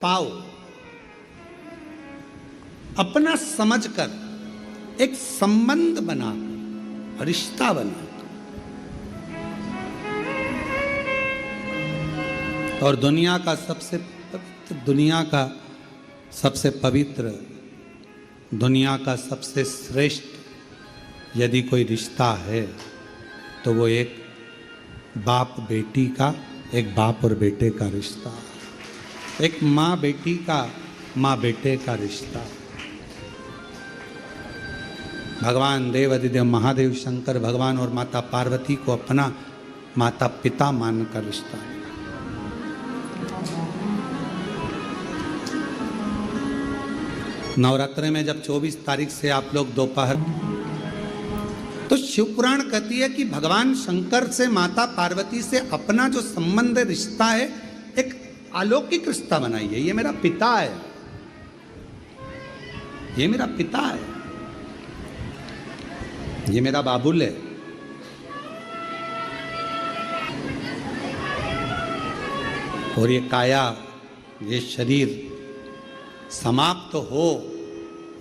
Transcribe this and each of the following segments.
पाओ, अपना समझकर एक संबंध बनाकर, रिश्ता बनाकर, और दुनिया का सबसे पवित्र, दुनिया का सबसे श्रेष्ठ यदि कोई रिश्ता है तो वो एक बाप बेटी का, एक बाप और बेटे का रिश्ता, एक माँ बेटी का, माँ बेटे का रिश्ता। भगवान देव अधिदेव महादेव शंकर भगवान और माता पार्वती को अपना माता पिता मानकर रिश्ता है। नवरात्रि में जब 24 तारीख से आप लोग दोपहर, तो शिव पुराण कहती है कि भगवान शंकर से माता पार्वती से अपना जो संबंध रिश्ता है एक अलौकिक रिश्ता बनाइए। ये मेरा पिता है, ये मेरा पिता है, ये मेरा बाबुल है। और ये काया, ये शरीर समाप्त हो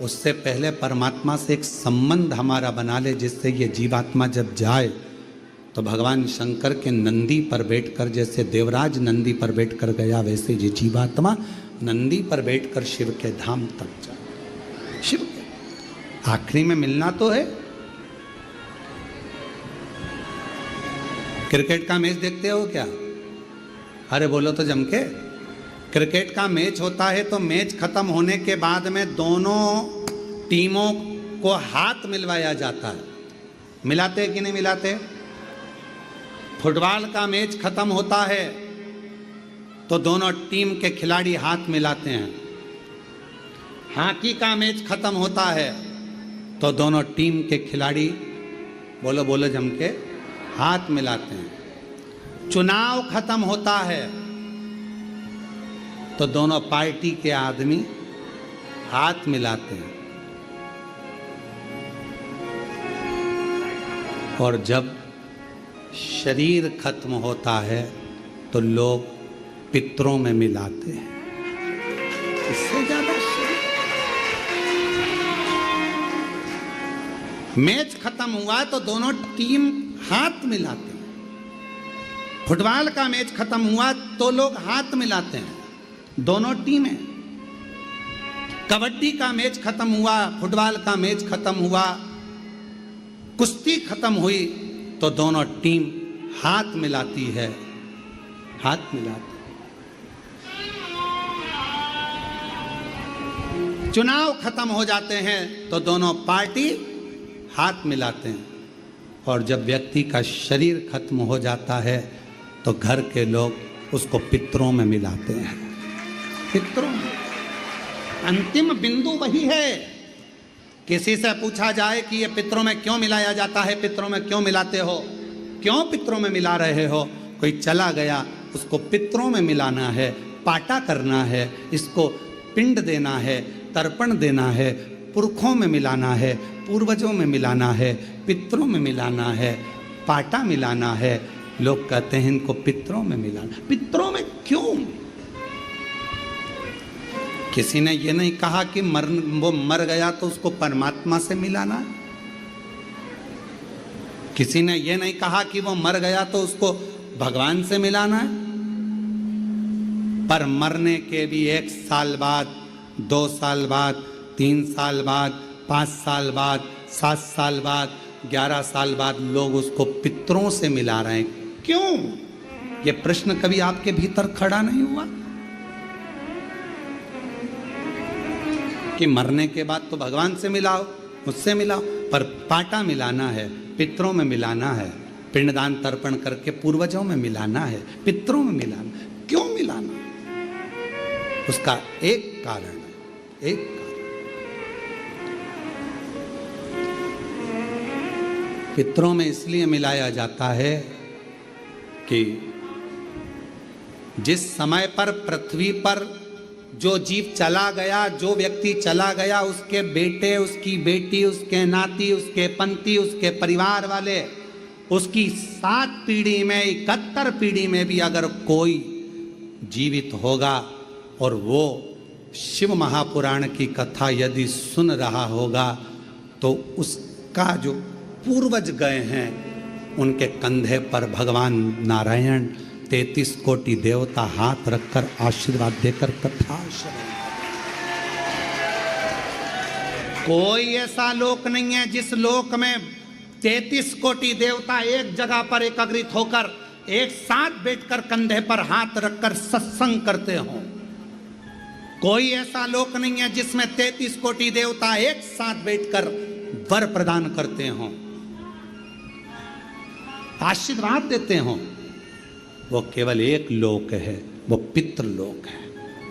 उससे पहले परमात्मा से एक संबंध हमारा बना ले, जिससे ये जीवात्मा जब जाए तो भगवान शंकर के नंदी पर बैठकर, जैसे देवराज नंदी पर बैठकर गया, वैसे ये जीवात्मा नंदी पर बैठकर शिव के धाम तक जाए। शिव के आखिरी में मिलना तो है। क्रिकेट का मैच देखते हो क्या? अरे बोलो तो जम के। क्रिकेट का मैच होता है तो मैच खत्म होने के बाद में दोनों टीमों को हाथ मिलवाया जाता है। मिलाते कि नहीं मिलाते? फुटबॉल का मैच खत्म होता है तो दोनों टीम के खिलाड़ी हाथ मिलाते हैं। हॉकी का मैच खत्म होता है तो दोनों टीम के खिलाड़ी, बोलो बोलो जम के, हाथ मिलाते हैं। चुनाव खत्म होता है तो दोनों पार्टी के आदमी हाथ मिलाते हैं। और जब शरीर खत्म होता है तो लोग पितरों में मिलाते हैं। इससे ज्यादा मैच खत्म हुआ तो दोनों टीम हाथ मिलाते हैं। फुटबॉल का मैच खत्म हुआ तो लोग हाथ मिलाते हैं, दोनों टीमें। कबड्डी का मैच खत्म हुआ, फुटबॉल का मैच खत्म हुआ, कुश्ती खत्म हुई तो दोनों टीम हाथ मिलाती है, हाथ मिलाती। चुनाव खत्म हो जाते हैं तो दोनों पार्टी हाथ मिलाते हैं। और जब व्यक्ति का शरीर खत्म हो जाता है तो घर के लोग उसको पितरों में मिलाते हैं। पितरों में अंतिम बिंदु वही है। किसी से पूछा जाए कि ये पितरों में क्यों मिलाया जाता है, पितरों में क्यों मिलाते हो, क्यों पितरों में मिला रहे हो? कोई चला गया, उसको पितरों में मिलाना है, पाटा करना है, इसको पिंड देना है, तर्पण देना है, पुरखों में मिलाना है, पूर्वजों में मिलाना है, पितरों में मिलाना है, पाटा मिलाना है। लोग कहते हैं इनको पितरों में मिलाना। पितरों में क्यों? किसी ने ये नहीं कहा कि वो मर गया तो उसको परमात्मा से मिलाना। किसी ने ये नहीं कहा कि वो मर गया तो उसको भगवान से मिलाना है। पर मरने के भी 1 साल बाद, 2 साल बाद, 3 साल बाद, 5 साल बाद, 7 साल बाद, 11 साल बाद लोग उसको पितरों से मिला रहे हैं। क्यों? ये प्रश्न कभी आपके भीतर खड़ा नहीं हुआ कि मरने के बाद तो भगवान से मिलाओ, मुझसे मिलाओ, पर पाटा मिलाना है, पितरों में मिलाना है, पिंडदान तर्पण करके पूर्वजों में मिलाना है, पितरों में मिलाना। क्यों मिलाना? उसका एक कारण है, एक कारण। पितरों में इसलिए मिलाया जाता है कि जिस समय पर पृथ्वी पर जो जीव चला गया, जो व्यक्ति चला गया, उसके बेटे, उसकी बेटी, उसके नाती, उसके पंती, उसके परिवार वाले, उसकी 7 पीढ़ी में, 71 पीढ़ी में भी अगर कोई जीवित होगा और वो शिव महापुराण की कथा यदि सुन रहा होगा तो उसका जो पूर्वज गए हैं उनके कंधे पर भगवान नारायण 33 कोटि देवता हाथ रखकर आशीर्वाद देकर कथा श्रवण। कोई ऐसा लोक नहीं है जिस लोक में 33 कोटि देवता एक जगह पर एकत्रित होकर एक साथ बैठकर कंधे पर हाथ रखकर सत्संग करते हों। कोई ऐसा लोक नहीं है जिसमें 33 कोटि देवता एक साथ बैठकर वर प्रदान करते हों, आशीर्वाद देते हों। वो केवल एक लोक है, वो पितृलोक है।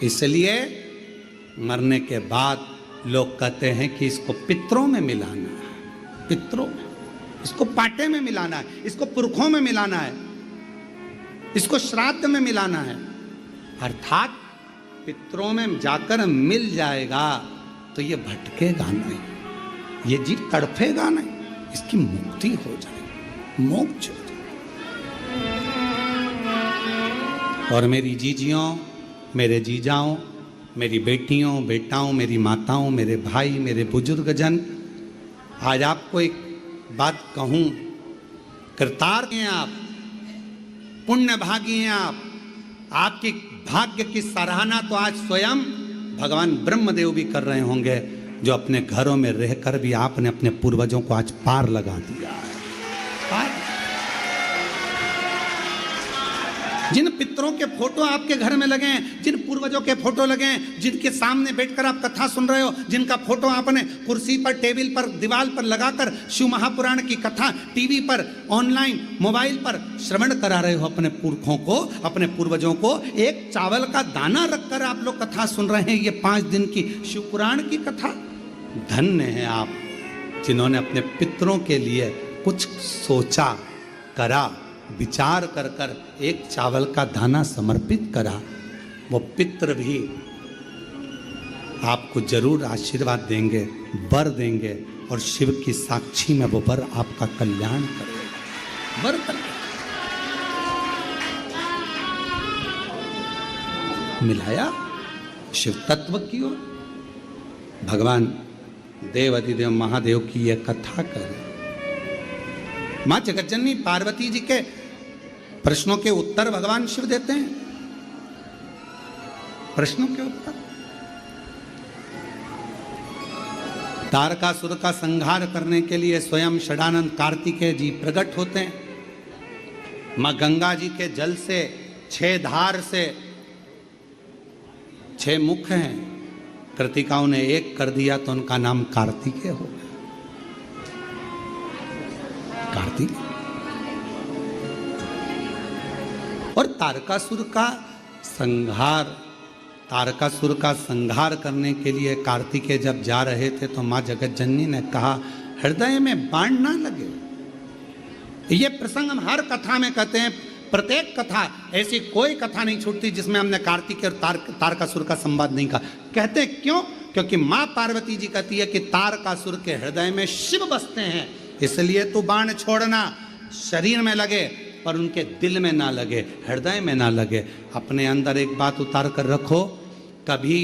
इसलिए मरने के बाद लोग कहते हैं कि इसको पितरों में मिलाना है, पितरों में, इसको पाटे में मिलाना है, इसको पुरखों में मिलाना है, इसको श्राद्ध में मिलाना है। अर्थात पितरों में जाकर मिल जाएगा तो ये भटकेगा नहीं, ये जीव तड़फेगा नहीं, इसकी मुक्ति हो जाएगी, मोक्ष हो जाएगा। और मेरी जीजियों, मेरे जीजाओं, मेरी बेटियों बेटाओं, मेरी माताओं, मेरे भाई, मेरे बुजुर्ग जन, आज आपको एक बात कहूं, कृतार्थ हैं आप, पुण्य भागी हैं आप। आपकी भाग्य की सराहना तो आज स्वयं भगवान ब्रह्मदेव भी कर रहे होंगे, जो अपने घरों में रहकर भी आपने अपने पूर्वजों को आज पार लगा दिया है। पार। जिन पितरों के फोटो आपके घर में लगे हैं, जिन पूर्वजों के फोटो लगे हैं, जिनके सामने बैठकर आप कथा सुन रहे हो, जिनका फोटो आपने कुर्सी पर, टेबल पर, दीवार पर लगाकर शिव महापुराण की कथा टीवी पर, ऑनलाइन, मोबाइल पर श्रवण करा रहे हो अपने पुरखों को, अपने पूर्वजों को, एक चावल का दाना रखकर आप लोग कथा सुन रहे हैं, ये 5 दिन की शिव पुराण की कथा। धन्य हैं आप जिन्होंने अपने पितरों के लिए कुछ सोचा, करा, विचार कर कर एक चावल का दाना समर्पित करा। वो पितर भी आपको जरूर आशीर्वाद देंगे, वर देंगे, और शिव की साक्षी में वो वर आपका कल्याण करेगा, वर करेगा। मिलाया शिव तत्व की ओर। भगवान देव अधिदेव महादेव की यह कथा करें। मां जगज्जननी पार्वती जी के प्रश्नों के उत्तर भगवान शिव देते हैं, प्रश्नों के उत्तर। तारकासुर का संहार करने के लिए स्वयं षडानंद कार्तिकेय जी प्रकट होते हैं। मां गंगा जी के जल से 6 धार से 6 मुख हैं, कृतिकाओं ने एक कर दिया तो उनका नाम कार्तिकेय हो गया। कार्तिक। और तारकासुर का संहार करने के लिए कार्तिकेय जब जा रहे थे तो मां जगज्जननी ने कहा, हृदय में बाण ना लगे। ये प्रसंग हम हर कथा में कहते हैं, प्रत्येक कथा, ऐसी कोई कथा नहीं छूटती जिसमें हमने कार्तिकेय और तारकासुर का संवाद नहीं कहा। कहते हैं क्यों? क्योंकि मां पार्वती जी कहती है कि तारकासुर के हृदय में शिव बसते हैं, इसलिए तू बाण छोड़ना, शरीर में लगे पर उनके दिल में ना लगे, हृदय में ना लगे। अपने अंदर एक बात उतार कर रखो, कभी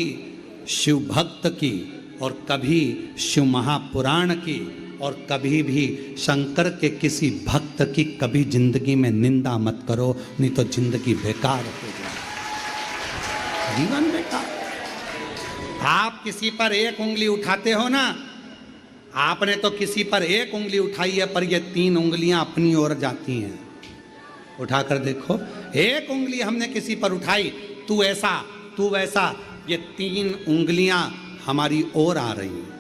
शिव भक्त की और कभी शिव महापुराण की और कभी भी शंकर के किसी भक्त की कभी जिंदगी में निंदा मत करो, नहीं तो जिंदगी बेकार हो जाए, जीवन बेकार। आप किसी पर एक उंगली उठाते हो ना, आपने तो किसी पर एक उंगली उठाई है पर ये 3 उंगलियां अपनी ओर जाती हैं। उठाकर देखो, एक उंगली हमने किसी पर उठाई, तू ऐसा तू वैसा, ये 3 उंगलियां हमारी ओर आ रही हैं।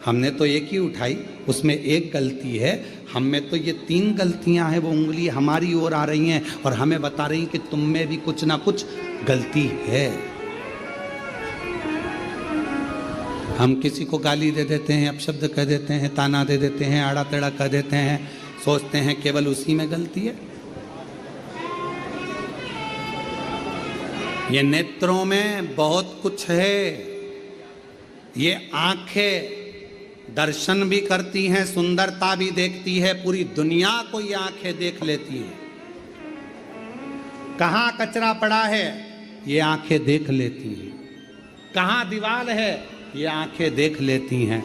हमने तो एक ही उठाई, उसमें एक गलती है, हम में तो ये 3 गलतियां हैं, वो उंगली हमारी ओर आ रही हैं और हमें बता रही हैं कि तुम में भी कुछ ना कुछ गलती है। हम किसी को गाली दे देते हैं, अपशब्द कह देते हैं, ताना दे देते हैं, आड़ा टेढ़ा कह देते हैं, सोचते हैं केवल उसी में गलती है। ये नेत्रों में बहुत कुछ है, ये आंखें दर्शन भी करती हैं, सुंदरता भी देखती है, पूरी दुनिया को ये आंखें देख लेती हैं। कहाँ कचरा पड़ा है ये आंखें देख लेती हैं। कहाँ दीवार है, ये आंखें देख लेती हैं।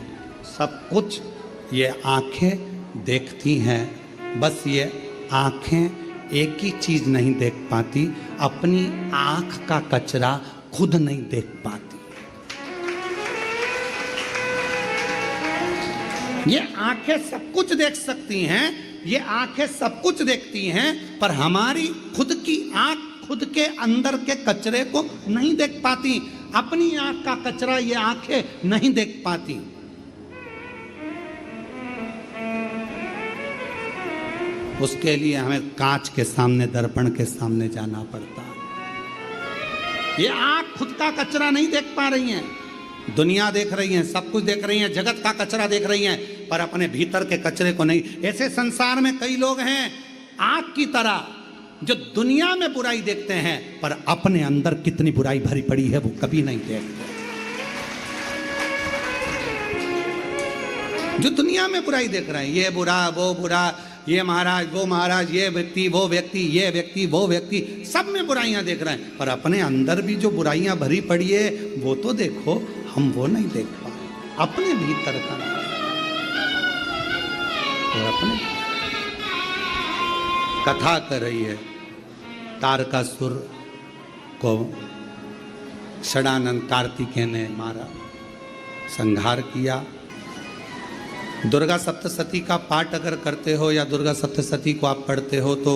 सब कुछ ये आंखें देखती हैं, बस ये आंखें एक ही चीज नहीं देख पाती, अपनी आंख का कचरा खुद नहीं देख पाती। ये आंखें सब कुछ देख सकती हैं, ये आंखें सब कुछ देखती हैं, पर हमारी खुद की आंख खुद के अंदर के कचरे को नहीं देख पाती। अपनी आंख का कचरा ये आंखें नहीं देख पाती। उसके लिए हमें कांच के सामने, दर्पण के सामने जाना पड़ता है। ये आंख खुद का कचरा नहीं देख पा रही हैं। दुनिया देख रही है, सब कुछ देख रही है, जगत का कचरा देख रही हैं, पर अपने भीतर के कचरे को नहीं। ऐसे संसार में कई लोग हैं आंख की तरह, जो दुनिया में बुराई देखते हैं, पर अपने अंदर कितनी बुराई भरी पड़ी है वो कभी नहीं देखते। जो दुनिया में बुराई देख रहे हैं, ये बुरा, वो बुरा, ये महाराज, वो महाराज, ये व्यक्ति, वो व्यक्ति, ये व्यक्ति, वो व्यक्ति, सब में बुराइयां देख रहे हैं, पर अपने अंदर भी जो बुराइयां भरी पड़ी है वो तो देखो। हम वो नहीं देख पा रहे, अपने भीतर का। और अपने कथा कर रही है, तारकासुर को षडानंद कार्तिकेय ने मारा, संहार किया। दुर्गा सप्तशती का पाठ अगर करते हो या दुर्गा सप्तशती को आप पढ़ते हो तो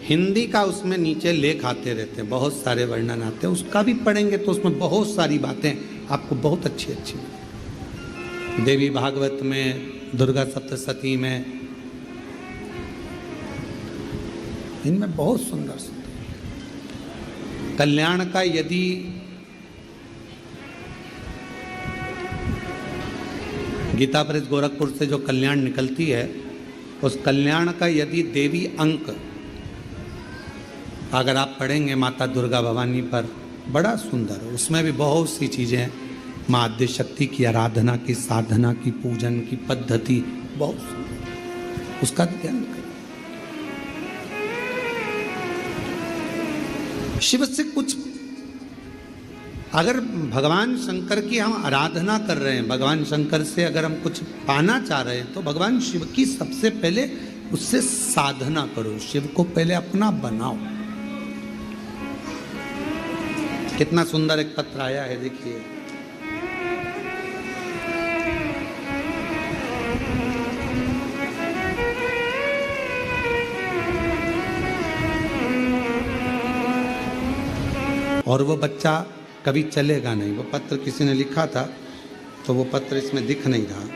हिंदी का उसमें नीचे लेख आते रहते हैं, बहुत सारे वर्णन आते हैं। उसका भी पढ़ेंगे तो उसमें बहुत सारी बातें आपको बहुत अच्छी अच्छी देवी भागवत में, दुर्गा सप्तशती में, इनमें बहुत सुंदर सुंदर कल्याण का यदि गीता प्रेस गोरखपुर से जो कल्याण निकलती है, उस कल्याण का यदि देवी अंक अगर आप पढ़ेंगे माता दुर्गा भवानी पर, बड़ा सुंदर है। उसमें भी बहुत सी चीज़ें हैं, माँ आद्य शक्ति की आराधना की, साधना की, पूजन की पद्धति बहुत सुंदर, उसका ध्यान करें। शिव से कुछ अगर भगवान शंकर की हम आराधना कर रहे हैं, भगवान शंकर से अगर हम कुछ पाना चाह रहे हैं, तो भगवान शिव की सबसे पहले उससे साधना करो, शिव को पहले अपना बनाओ। कितना सुंदर एक पत्र आया है, देखिए। और वो बच्चा कभी चलेगा नहीं, वो पत्र किसी ने लिखा था, तो वो पत्र इसमें दिख नहीं रहा।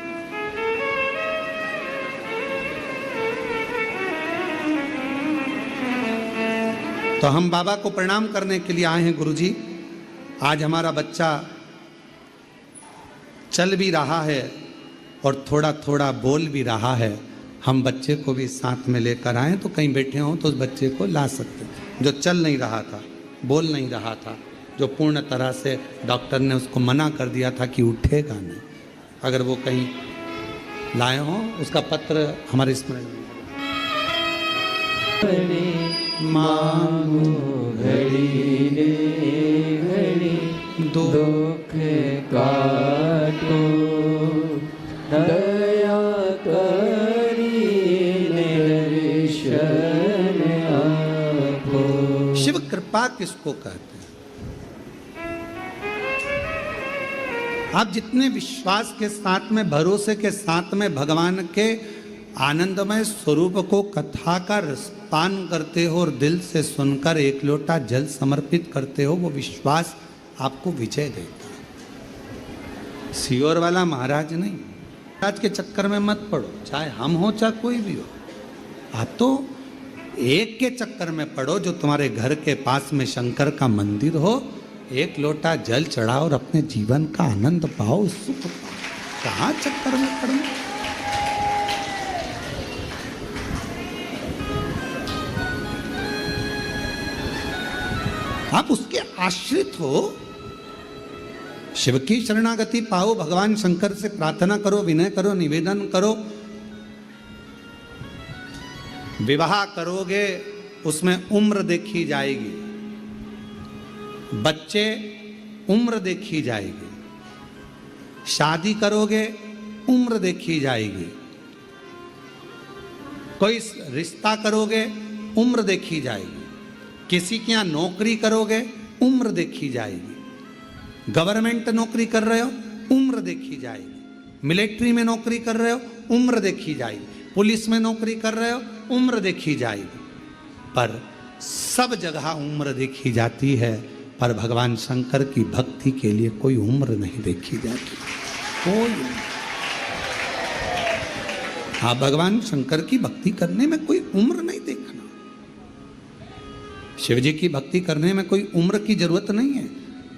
तो हम बाबा को प्रणाम करने के लिए आए हैं। गुरुजी, आज हमारा बच्चा चल भी रहा है और थोड़ा थोड़ा बोल भी रहा है। हम बच्चे को भी साथ में लेकर आए, तो कहीं बैठे हों तो उस बच्चे को ला सकते हैं। जो चल नहीं रहा था, बोल नहीं रहा था, जो पूर्ण तरह से डॉक्टर ने उसको मना कर दिया था कि उठेगा नहीं, अगर वो कहीं लाए हों, उसका पत्र हमारे स्मरण में। मांगो घड़ी रे घड़ी, दुख काटो, दया करी निर्शन आपो। शिव कृपा किसको कहते हैं? आप जितने विश्वास के साथ में, भरोसे के साथ में भगवान के आनंदमय स्वरूप को कथा का रसपान करते हो और दिल से सुनकर एक लोटा जल समर्पित करते हो, वो विश्वास आपको विजय देता है। सियोर वाला महाराज नहीं, महाराज के चक्कर में मत पड़ो, चाहे हम हो चाहे कोई भी हो। आप तो एक के चक्कर में पड़ो, जो तुम्हारे घर के पास में शंकर का मंदिर हो, एक लोटा जल चढ़ाओ और अपने जीवन का आनंद पाओ, सुख पाओ। कहाँ चक्कर में पड़ना? आप उसके आश्रित हो, शिव की शरणागति पाओ, भगवान शंकर से प्रार्थना करो, विनय करो, निवेदन करो। विवाह करोगे उसमें उम्र देखी जाएगी। बच्चे उम्र देखी जाएगी, शादी करोगे उम्र देखी जाएगी, कोई रिश्ता करोगे उम्र देखी जाएगी, किसी के यहाँ नौकरी करोगे उम्र देखी जाएगी, गवर्नमेंट नौकरी कर रहे हो उम्र देखी जाएगी, मिलिट्री में नौकरी कर रहे हो उम्र देखी जाएगी, पुलिस में नौकरी कर रहे हो उम्र देखी जाएगी, पर सब जगह उम्र देखी जाती है, पर भगवान शंकर की भक्ति के लिए कोई उम्र नहीं देखी जाती, कोई। हाँ, भगवान शंकर की भक्ति करने में कोई उम्र नहीं देखना। शिव जी की भक्ति करने में कोई उम्र की जरूरत नहीं है।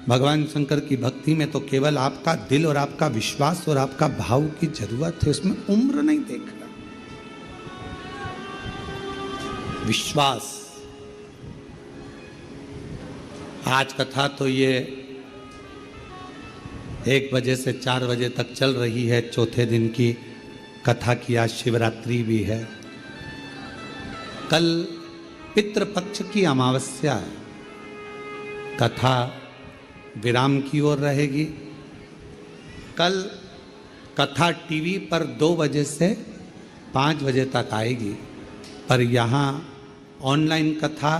भगवान शंकर की भक्ति में तो केवल आपका दिल और आपका विश्वास और आपका भाव की जरूरत है, उसमें उम्र नहीं देखना। विश्वास। आज कथा तो ये 1 बजे से 4 बजे तक चल रही है, चौथे दिन की कथा की। आज शिवरात्रि भी है, कल पितृपक्ष की अमावस्या है, कथा विराम की ओर रहेगी। कल कथा टीवी पर 2 बजे से 5 बजे तक आएगी, पर यहाँ ऑनलाइन कथा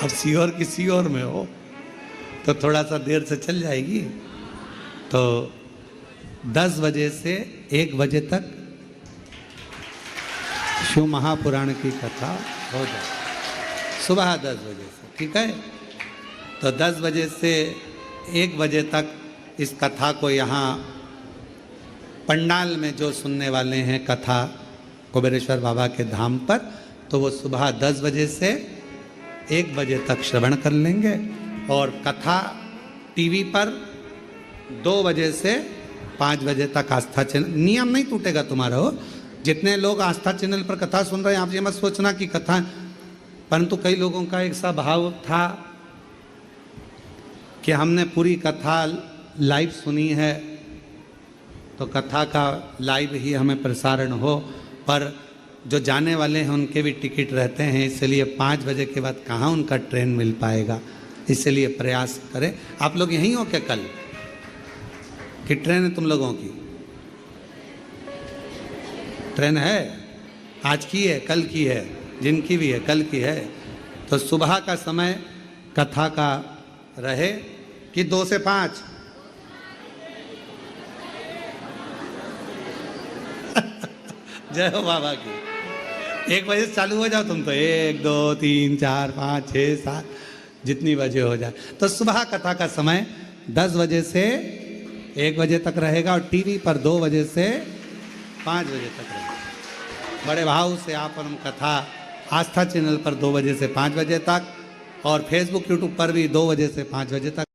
अब सीहोर की सीहोर में हो तो थोड़ा सा देर से चल जाएगी, तो 10 बजे से 1 बजे तक शिव महापुराण की कथा हो जाए, सुबह 10 बजे से, ठीक है। तो 10 बजे से 1 बजे तक इस कथा को यहाँ पंडाल में जो सुनने वाले हैं कथा कुबेरेश्वर बाबा के धाम पर, तो वो सुबह 10 बजे से 1 बजे तक श्रवण कर लेंगे, और कथा टीवी पर 2 बजे से 5 बजे तक आस्था चैनल। नियम नहीं टूटेगा तुम्हारा हो, जितने लोग आस्था चैनल पर कथा सुन रहे हैं, आप ये मत सोचना कि कथा, परंतु कई लोगों का एक सा भाव था कि हमने पूरी कथा लाइव सुनी है, तो कथा का लाइव ही हमें प्रसारण हो, पर जो जाने वाले हैं उनके भी टिकट रहते हैं, इसलिए 5 बजे के बाद कहाँ उनका ट्रेन मिल पाएगा, इसलिए प्रयास करें। आप लोग यहीं हो क्या कल कि ट्रेन है तुम लोगों की? ट्रेन है, आज की है, कल की है, जिनकी भी है कल की है, तो सुबह का समय कथा का रहे कि 2 से 5? जय हो बाबा की। 1 बजे से चालू हो जाओ तुम तो, 1 2 3 4 5 6 7 जितनी बजे हो जाए। तो सुबह कथा का समय 10 बजे से 1 बजे तक रहेगा, और टीवी पर 2 बजे से 5 बजे तक रहेगा। बड़े भाव से आप हम कथा आस्था चैनल पर 2 बजे से 5 बजे तक, और फेसबुक यूट्यूब पर भी 2 बजे से 5 बजे तक।